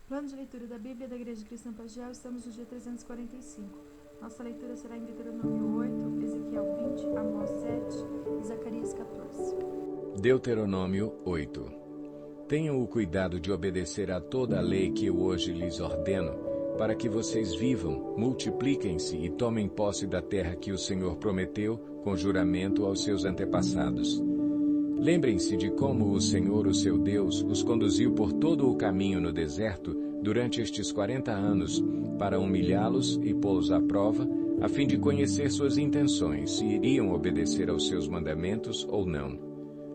Plano de leitura da Bíblia da Igreja Cristã Pagiel, estamos no dia 345. Nossa leitura será em Deuteronômio 8, Ezequiel 20, Amós 7 e Zacarias 14. Deuteronômio 8. Tenham o cuidado de obedecer a toda a lei que eu hoje lhes ordeno, para que vocês vivam, multipliquem-se e tomem posse da terra que o Senhor prometeu com juramento aos seus antepassados. Lembrem-se de como o Senhor, o seu Deus, os conduziu por todo o caminho no deserto durante estes 40 anos, para humilhá-los e pô-los à prova, a fim de conhecer suas intenções, se iriam obedecer aos seus mandamentos ou não.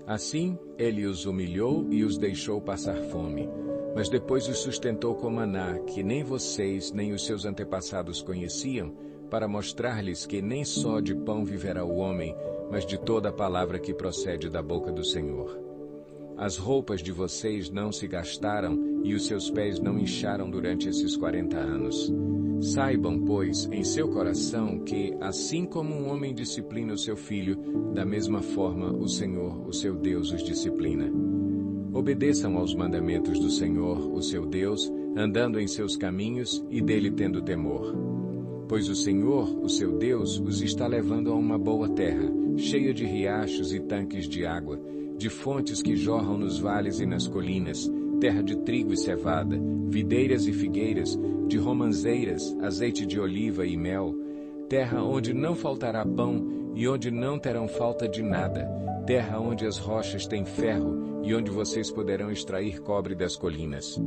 Assim, ele os humilhou e os deixou passar fome, mas depois os sustentou com maná, que nem vocês nem os seus antepassados conheciam, para mostrar-lhes que nem só de pão viverá o homem, mas de toda a palavra que procede da boca do Senhor. As roupas de vocês não se gastaram e os seus pés não incharam durante esses 40 anos. Saibam, pois, em seu coração que, assim como um homem disciplina o seu filho, da mesma forma o Senhor, o seu Deus, os disciplina. Obedeçam aos mandamentos do Senhor, o seu Deus, andando em seus caminhos e dele tendo temor. Pois o Senhor, o seu Deus, os está levando a uma boa terra, cheia de riachos e tanques de água, de fontes que jorram nos vales e nas colinas, terra de trigo e cevada, videiras e figueiras, de romanzeiras, azeite de oliva e mel, terra onde não faltará pão e onde não terão falta de nada, terra onde as rochas têm ferro e onde vocês poderão extrair cobre das colinas.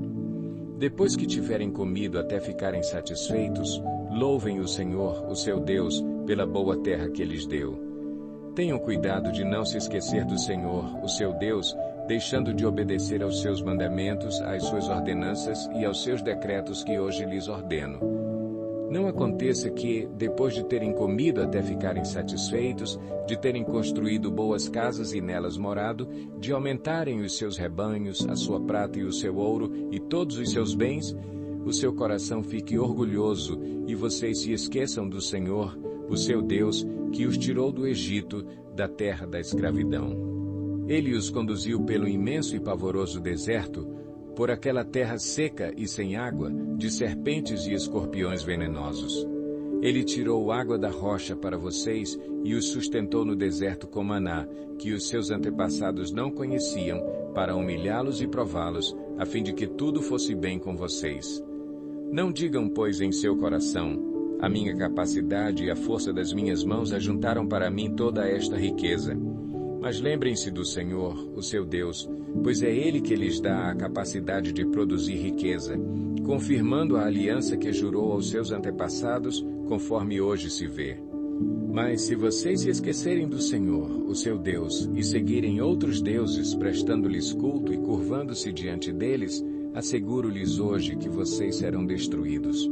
Depois que tiverem comido até ficarem satisfeitos, louvem o Senhor, o seu Deus, pela boa terra que lhes deu. Tenham cuidado de não se esquecer do Senhor, o seu Deus, deixando de obedecer aos seus mandamentos, às suas ordenanças e aos seus decretos que hoje lhes ordeno. Não aconteça que, depois de terem comido até ficarem satisfeitos, de terem construído boas casas e nelas morado, de aumentarem os seus rebanhos, a sua prata e o seu ouro e todos os seus bens, o seu coração fique orgulhoso e vocês se esqueçam do Senhor, o seu Deus, que os tirou do Egito, da terra da escravidão. Ele os conduziu pelo imenso e pavoroso deserto, por aquela terra seca e sem água, de serpentes e escorpiões venenosos. Ele tirou água da rocha para vocês e os sustentou no deserto com maná, que os seus antepassados não conheciam, para humilhá-los e prová-los, a fim de que tudo fosse bem com vocês. Não digam, pois, em seu coração: a minha capacidade e a força das minhas mãos ajuntaram para mim toda esta riqueza. Mas lembrem-se do Senhor, o seu Deus, pois é Ele que lhes dá a capacidade de produzir riqueza, confirmando a aliança que jurou aos seus antepassados, conforme hoje se vê. Mas se vocês se esquecerem do Senhor, o seu Deus, e seguirem outros deuses, prestando-lhes culto e curvando-se diante deles, asseguro-lhes hoje que vocês serão destruídos.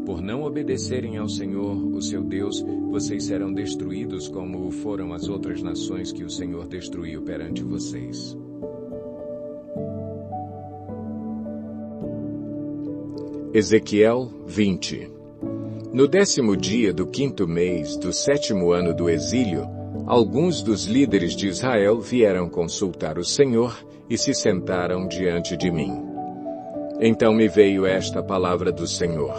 Por não obedecerem ao Senhor, o seu Deus, vocês serão destruídos como foram as outras nações que o Senhor destruiu perante vocês. Ezequiel 20. No 10º dia do 5º mês do 7º ano do exílio, alguns dos líderes de Israel vieram consultar o Senhor e se sentaram diante de mim. Então me veio esta palavra do Senhor: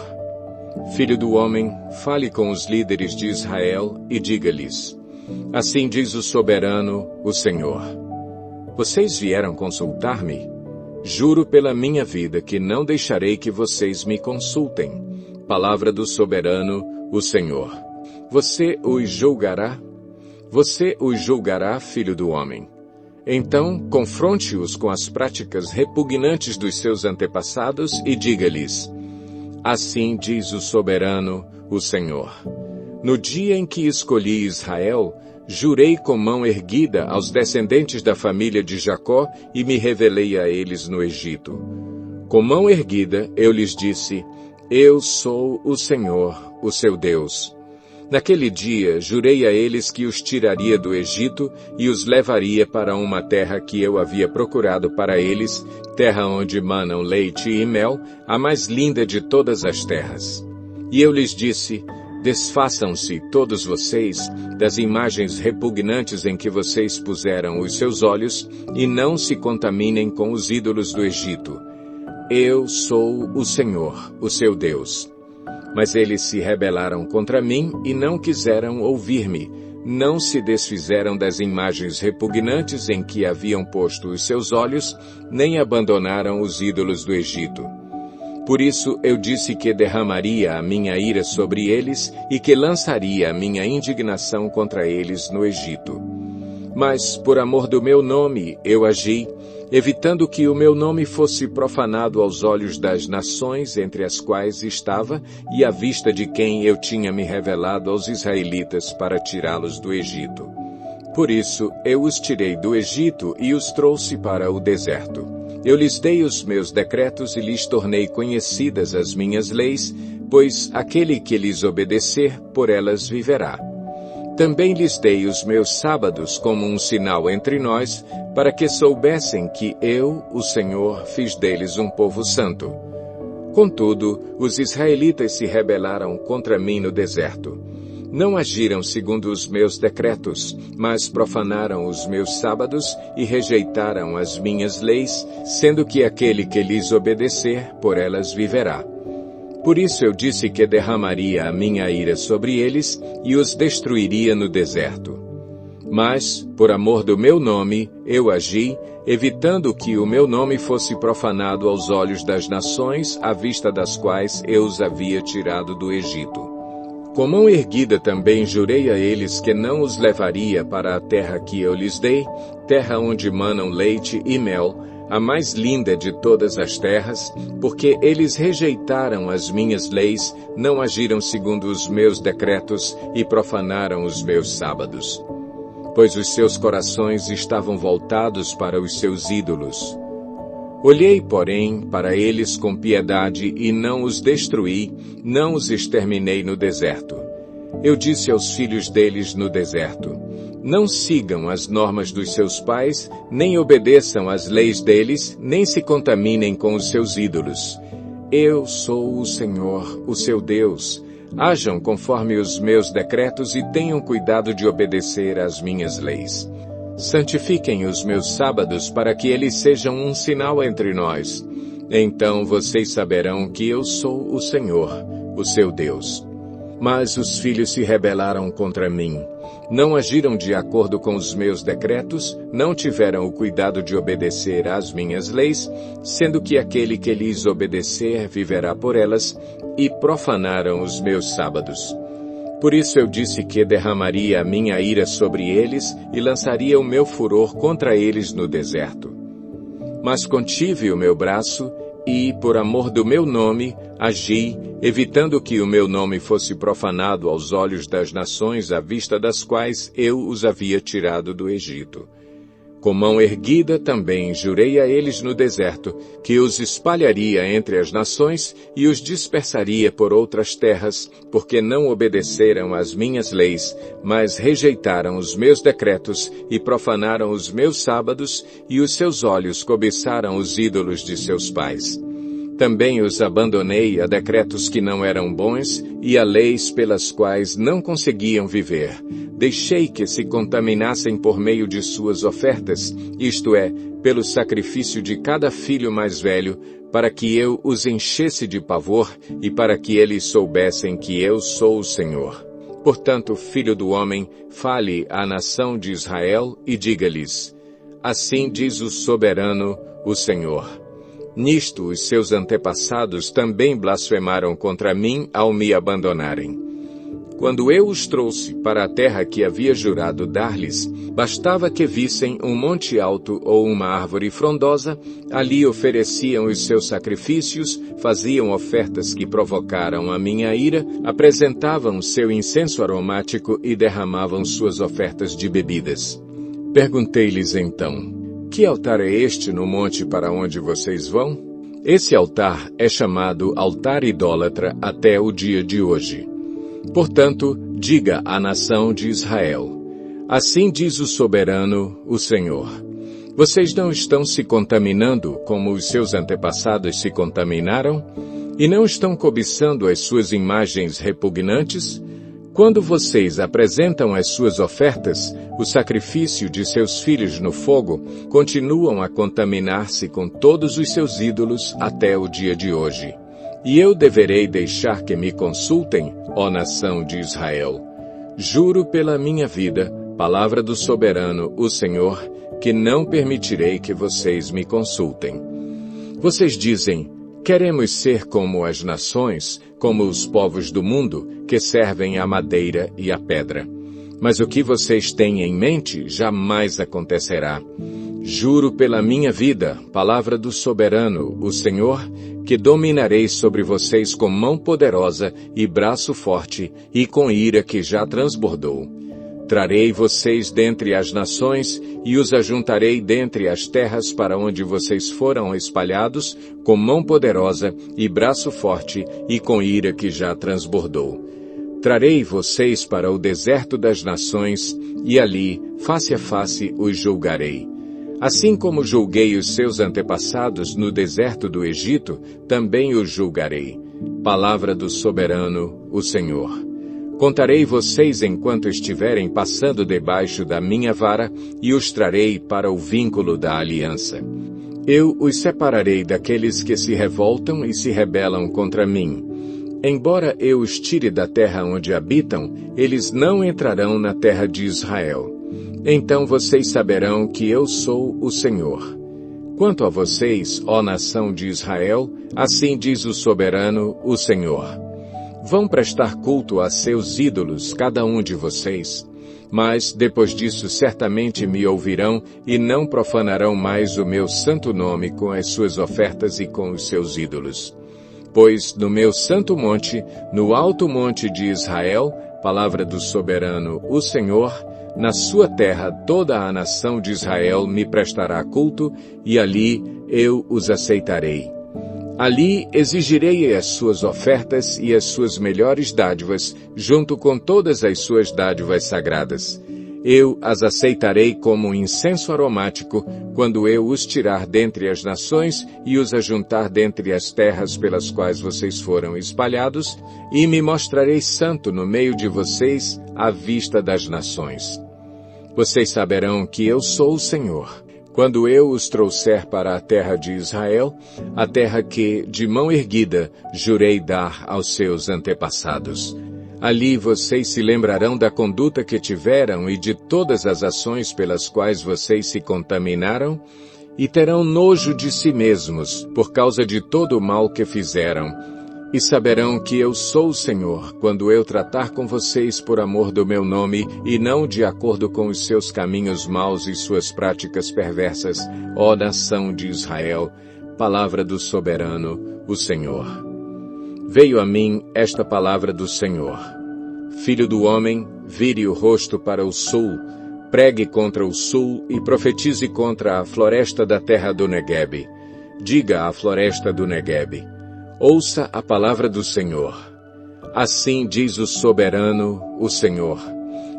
Filho do homem, fale com os líderes de Israel e diga-lhes: assim diz o soberano, o Senhor. Vocês vieram consultar-me? Juro pela minha vida que não deixarei que vocês me consultem. Palavra do soberano, o Senhor. Você os julgará? Você os julgará, filho do homem. Então, confronte-os com as práticas repugnantes dos seus antepassados e diga-lhes: assim diz o soberano, o Senhor. No dia em que escolhi Israel, jurei com mão erguida aos descendentes da família de Jacó e me revelei a eles no Egito. Com mão erguida, eu lhes disse: eu sou o Senhor, o seu Deus. Naquele dia, jurei a eles que os tiraria do Egito e os levaria para uma terra que eu havia procurado para eles, terra onde manam leite e mel, a mais linda de todas as terras. E eu lhes disse: desfaçam-se todos vocês das imagens repugnantes em que vocês puseram os seus olhos e não se contaminem com os ídolos do Egito. Eu sou o Senhor, o seu Deus. Mas eles se rebelaram contra mim e não quiseram ouvir-me, não se desfizeram das imagens repugnantes em que haviam posto os seus olhos, nem abandonaram os ídolos do Egito. Por isso eu disse que derramaria a minha ira sobre eles e que lançaria a minha indignação contra eles no Egito. Mas, por amor do meu nome, eu agi, evitando que o meu nome fosse profanado aos olhos das nações entre as quais estava e à vista de quem eu tinha me revelado aos israelitas para tirá-los do Egito. Por isso, eu os tirei do Egito e os trouxe para o deserto. Eu lhes dei os meus decretos e lhes tornei conhecidas as minhas leis, pois aquele que lhes obedecer, por elas viverá. Também lhes dei os meus sábados como um sinal entre nós, para que soubessem que eu, o Senhor, fiz deles um povo santo. Contudo, os israelitas se rebelaram contra mim no deserto. Não agiram segundo os meus decretos, mas profanaram os meus sábados e rejeitaram as minhas leis, sendo que aquele que lhes obedecer, por elas viverá. Por isso eu disse que derramaria a minha ira sobre eles e os destruiria no deserto. Mas, por amor do meu nome, eu agi, evitando que o meu nome fosse profanado aos olhos das nações, à vista das quais eu os havia tirado do Egito. Com mão erguida também jurei a eles que não os levaria para a terra que eu lhes dei, terra onde manam leite e mel, a mais linda de todas as terras, porque eles rejeitaram as minhas leis, não agiram segundo os meus decretos e profanaram os meus sábados. Pois os seus corações estavam voltados para os seus ídolos. Olhei, porém, para eles com piedade e não os destruí, não os exterminei no deserto. Eu disse aos filhos deles no deserto: não sigam as normas dos seus pais, nem obedeçam às leis deles, nem se contaminem com os seus ídolos. Eu sou o Senhor, o seu Deus. Hajam conforme os meus decretos e tenham cuidado de obedecer às minhas leis. Santifiquem os meus sábados para que eles sejam um sinal entre nós. Então vocês saberão que eu sou o Senhor, o seu Deus. Mas os filhos se rebelaram contra mim. Não agiram de acordo com os meus decretos, não tiveram o cuidado de obedecer às minhas leis, sendo que aquele que lhes obedecer viverá por elas, e profanaram os meus sábados. Por isso eu disse que derramaria a minha ira sobre eles e lançaria o meu furor contra eles no deserto. Mas contive o meu braço e, por amor do meu nome, agi, evitando que o meu nome fosse profanado aos olhos das nações à vista das quais eu os havia tirado do Egito. Com mão erguida também jurei a eles no deserto que os espalharia entre as nações e os dispersaria por outras terras, porque não obedeceram às minhas leis, mas rejeitaram os meus decretos e profanaram os meus sábados, e os seus olhos cobiçaram os ídolos de seus pais. Também os abandonei a decretos que não eram bons e a leis pelas quais não conseguiam viver. Deixei que se contaminassem por meio de suas ofertas, isto é, pelo sacrifício de cada filho mais velho, para que eu os enchesse de pavor e para que eles soubessem que eu sou o Senhor. Portanto, filho do homem, fale à nação de Israel e diga-lhes: assim diz o soberano, o Senhor. Nisto os seus antepassados também blasfemaram contra mim ao me abandonarem. Quando eu os trouxe para a terra que havia jurado dar-lhes, bastava que vissem um monte alto ou uma árvore frondosa, ali ofereciam os seus sacrifícios, faziam ofertas que provocaram a minha ira, apresentavam seu incenso aromático e derramavam suas ofertas de bebidas. Perguntei-lhes então: que altar é este no monte para onde vocês vão? Esse altar é chamado altar idólatra até o dia de hoje. Portanto, diga à nação de Israel: assim diz o soberano, o Senhor. Vocês não estão se contaminando como os seus antepassados se contaminaram? E não estão cobiçando as suas imagens repugnantes? Quando vocês apresentam as suas ofertas, o sacrifício de seus filhos no fogo, continuam a contaminar-se com todos os seus ídolos até o dia de hoje. E eu deverei deixar que me consultem, ó nação de Israel. Juro pela minha vida, palavra do soberano, o Senhor, que não permitirei que vocês me consultem. Vocês dizem: queremos ser como as nações, como os povos do mundo, que servem a madeira e a pedra. Mas o que vocês têm em mente jamais acontecerá. Juro pela minha vida, palavra do soberano, o Senhor, que dominarei sobre vocês com mão poderosa e braço forte e com ira que já transbordou. Trarei vocês dentre as nações e os ajuntarei dentre as terras para onde vocês foram espalhados, com mão poderosa e braço forte e com ira que já transbordou. Trarei vocês para o deserto das nações e ali, face a face, os julgarei. Assim como julguei os seus antepassados no deserto do Egito, também os julgarei. Palavra do soberano, o Senhor. Contarei vocês enquanto estiverem passando debaixo da minha vara e os trarei para o vínculo da aliança. Eu os separarei daqueles que se revoltam e se rebelam contra mim. Embora eu os tire da terra onde habitam, eles não entrarão na terra de Israel. Então vocês saberão que eu sou o Senhor. Quanto a vocês, ó nação de Israel, assim diz o soberano, o Senhor. Vão prestar culto a seus ídolos, cada um de vocês. Mas, depois disso, certamente me ouvirão e não profanarão mais o meu santo nome com as suas ofertas e com os seus ídolos. Pois no meu santo monte, no alto monte de Israel, palavra do soberano, o Senhor, na sua terra toda a nação de Israel me prestará culto, e ali eu os aceitarei. Ali exigirei as suas ofertas e as suas melhores dádivas, junto com todas as suas dádivas sagradas. Eu as aceitarei como incenso aromático, quando eu os tirar dentre as nações e os ajuntar dentre as terras pelas quais vocês foram espalhados, e me mostrarei santo no meio de vocês, à vista das nações. Vocês saberão que eu sou o Senhor, quando eu os trouxer para a terra de Israel, a terra que, de mão erguida, jurei dar aos seus antepassados. Ali vocês se lembrarão da conduta que tiveram e de todas as ações pelas quais vocês se contaminaram, e terão nojo de si mesmos, por causa de todo o mal que fizeram. E saberão que eu sou o Senhor, quando eu tratar com vocês por amor do meu nome, e não de acordo com os seus caminhos maus e suas práticas perversas, ó nação de Israel, palavra do soberano, o Senhor. Veio a mim esta palavra do Senhor. Filho do homem, vire o rosto para o sul, pregue contra o sul e profetize contra a floresta da terra do Neguebe. Diga à floresta do Neguebe: ouça a palavra do Senhor. Assim diz o soberano, o Senhor.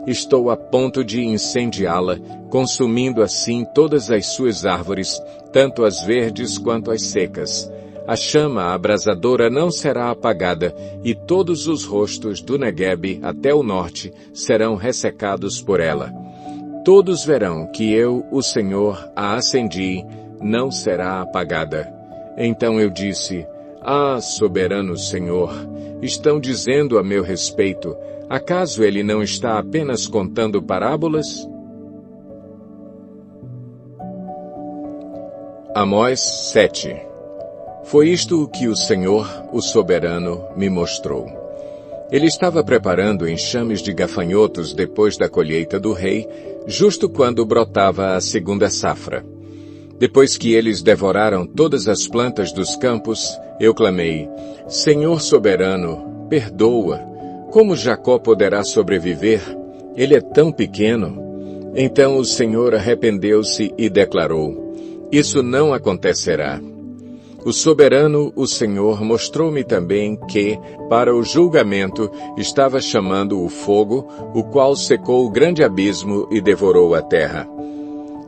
Estou a ponto de incendiá-la, consumindo assim todas as suas árvores, tanto as verdes quanto as secas. A chama abrasadora não será apagada, e todos os rostos do Neguebe até o norte serão ressecados por ela. Todos verão que eu, o Senhor, a acendi, não será apagada. Então eu disse: ah, soberano Senhor, estão dizendo a meu respeito, acaso ele não está apenas contando parábolas? Amós 7. Foi isto o que o Senhor, o soberano, me mostrou. Ele estava preparando enxames de gafanhotos depois da colheita do rei, justo quando brotava a segunda safra. Depois que eles devoraram todas as plantas dos campos, eu clamei: Senhor soberano, perdoa. Como Jacó poderá sobreviver? Ele é tão pequeno. Então o Senhor arrependeu-se e declarou: isso não acontecerá. O soberano, o Senhor, mostrou-me também que, para o julgamento, estava chamando o fogo, o qual secou o grande abismo e devorou a terra.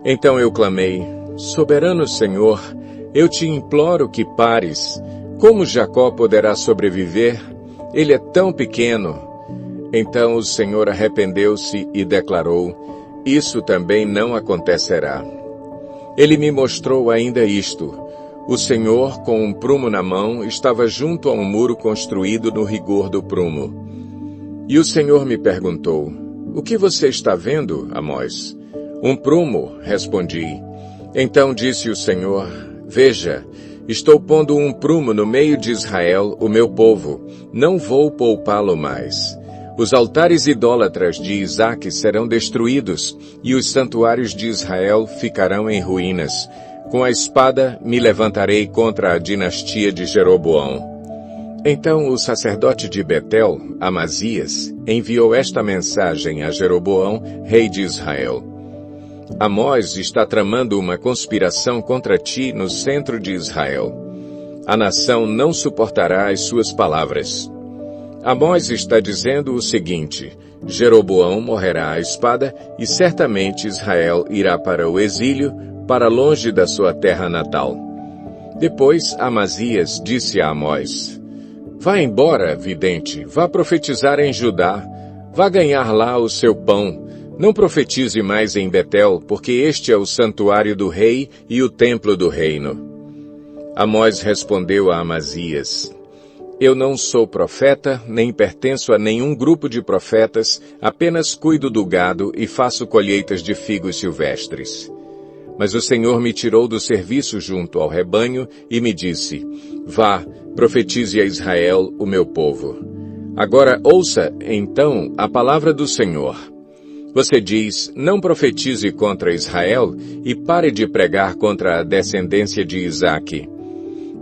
Então eu clamei: soberano Senhor, eu te imploro que pares. Como Jacó poderá sobreviver? Ele é tão pequeno. Então o Senhor arrependeu-se e declarou: isso também não acontecerá. Ele me mostrou ainda isto. O Senhor, com um prumo na mão, estava junto a um muro construído no rigor do prumo. E o Senhor me perguntou: o que você está vendo, Amós? Um prumo, respondi. Então disse o Senhor: veja, estou pondo um prumo no meio de Israel, o meu povo. Não vou poupá-lo mais. Os altares idólatras de Isaque serão destruídos, e os santuários de Israel ficarão em ruínas. Com a espada me levantarei contra a dinastia de Jeroboão. Então o sacerdote de Betel, Amazias, enviou esta mensagem a Jeroboão, rei de Israel. Amós está tramando uma conspiração contra ti no centro de Israel. A nação não suportará as suas palavras. Amós está dizendo o seguinte: Jeroboão morrerá à espada e certamente Israel irá para o exílio, para longe da sua terra natal. Depois Amazias disse a Amós: vá embora, vidente, vá profetizar em Judá, vá ganhar lá o seu pão. Não profetize mais em Betel, porque este é o santuário do rei e o templo do reino. Amós respondeu a Amazias: eu não sou profeta, nem pertenço a nenhum grupo de profetas, apenas cuido do gado e faço colheitas de figos silvestres. Mas o Senhor me tirou do serviço junto ao rebanho e me disse: vá, profetize a Israel, o meu povo. Agora ouça, então, a palavra do Senhor. Você diz: não profetize contra Israel e pare de pregar contra a descendência de Isaque.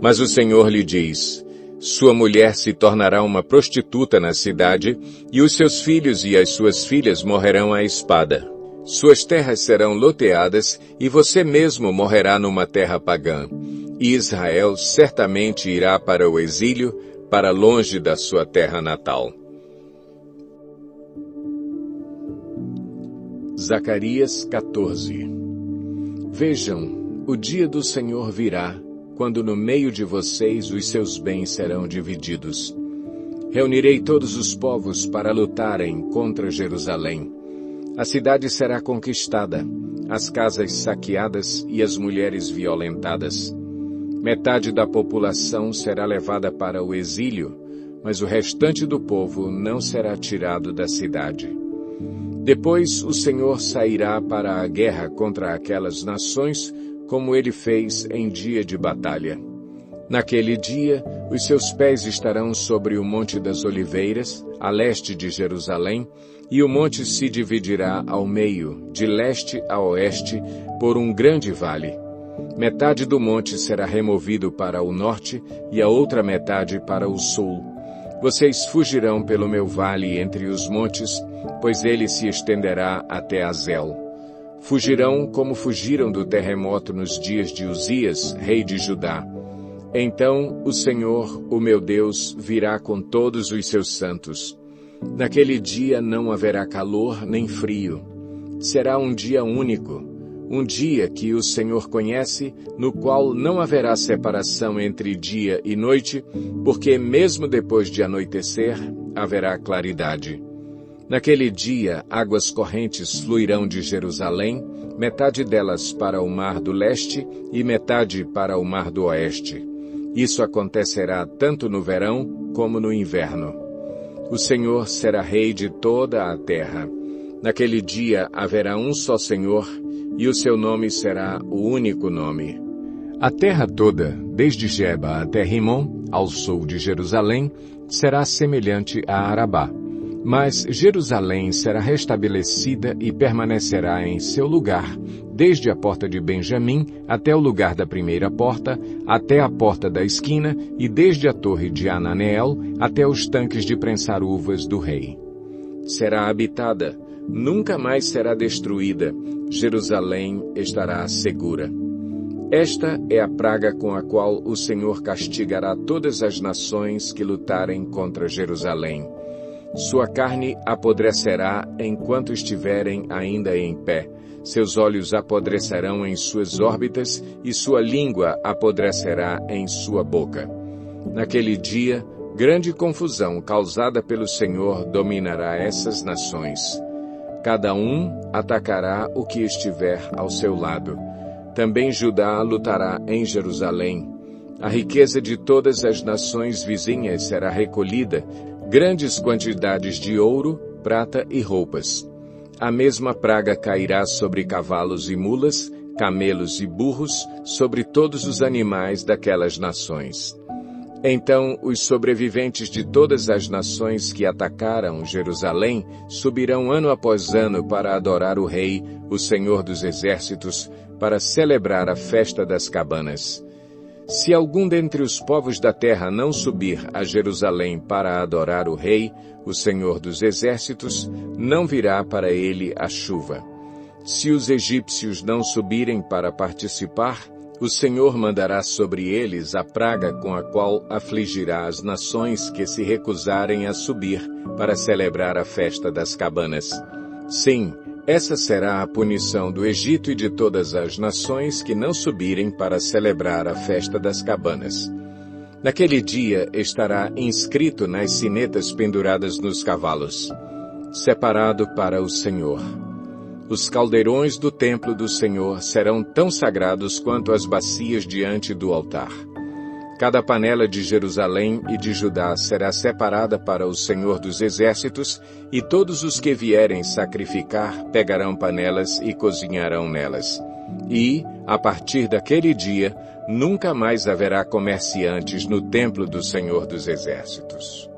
Mas o Senhor lhe diz: sua mulher se tornará uma prostituta na cidade, e os seus filhos e as suas filhas morrerão à espada. Suas terras serão loteadas, e você mesmo morrerá numa terra pagã. E Israel certamente irá para o exílio, para longe da sua terra natal. Zacarias 14. Vejam, o dia do Senhor virá, quando no meio de vocês os seus bens serão divididos. Reunirei todos os povos para lutarem contra Jerusalém. A cidade será conquistada, as casas saqueadas e as mulheres violentadas. Metade da população será levada para o exílio, mas o restante do povo não será tirado da cidade. Depois o Senhor sairá para a guerra contra aquelas nações, como ele fez em dia de batalha. Naquele dia, os seus pés estarão sobre o Monte das Oliveiras, a leste de Jerusalém, e o monte se dividirá ao meio, de leste a oeste, por um grande vale. Metade do monte será removido para o norte e a outra metade para o sul. Vocês fugirão pelo meu vale entre os montes, pois ele se estenderá até Azel. Fugirão como fugiram do terremoto nos dias de Uzias, rei de Judá. Então o Senhor, o meu Deus, virá com todos os seus santos. Naquele dia não haverá calor nem frio. Será um dia único, um dia que o Senhor conhece, no qual não haverá separação entre dia e noite, porque mesmo depois de anoitecer, haverá claridade. Naquele dia, águas correntes fluirão de Jerusalém, metade delas para o mar do leste e metade para o mar do oeste. Isso acontecerá tanto no verão como no inverno. O Senhor será rei de toda a terra. Naquele dia haverá um só Senhor, e o seu nome será o único nome. A terra toda, desde Geba até Rimon, ao sul de Jerusalém, será semelhante a Arabá. Mas Jerusalém será restabelecida e permanecerá em seu lugar, desde a porta de Benjamim até o lugar da primeira porta, até a porta da esquina, e desde a torre de Ananeel até os tanques de prensar uvas do rei. Será habitada, nunca mais será destruída, Jerusalém estará segura. Esta é a praga com a qual o Senhor castigará todas as nações que lutarem contra Jerusalém. Sua carne apodrecerá enquanto estiverem ainda em pé. Seus olhos apodrecerão em suas órbitas e sua língua apodrecerá em sua boca. Naquele dia, Grande confusão causada pelo Senhor dominará essas nações. Cada um atacará o que estiver ao seu lado. Também Judá lutará em Jerusalém. A riqueza de todas as nações vizinhas será recolhida, grandes quantidades de ouro, prata e roupas. A mesma praga cairá sobre cavalos e mulas, camelos e burros, sobre todos os animais daquelas nações. Então os sobreviventes de todas as nações que atacaram Jerusalém subirão ano após ano para adorar o Rei, o Senhor dos Exércitos, para celebrar a festa das cabanas. Se algum dentre os povos da terra não subir a Jerusalém para adorar o Rei, o Senhor dos Exércitos, não virá para ele a chuva. Se os egípcios não subirem para participar, o Senhor mandará sobre eles a praga com a qual afligirá as nações que se recusarem a subir para celebrar a festa das cabanas. Sim, essa será a punição do Egito e de todas as nações que não subirem para celebrar a festa das cabanas. Naquele dia estará inscrito nas sinetas penduradas nos cavalos: separado para o Senhor. Os caldeirões do templo do Senhor serão tão sagrados quanto as bacias diante do altar. Cada panela de Jerusalém e de Judá será separada para o Senhor dos Exércitos, e todos os que vierem sacrificar pegarão panelas e cozinharão nelas. E, a partir daquele dia, nunca mais haverá comerciantes no templo do Senhor dos Exércitos.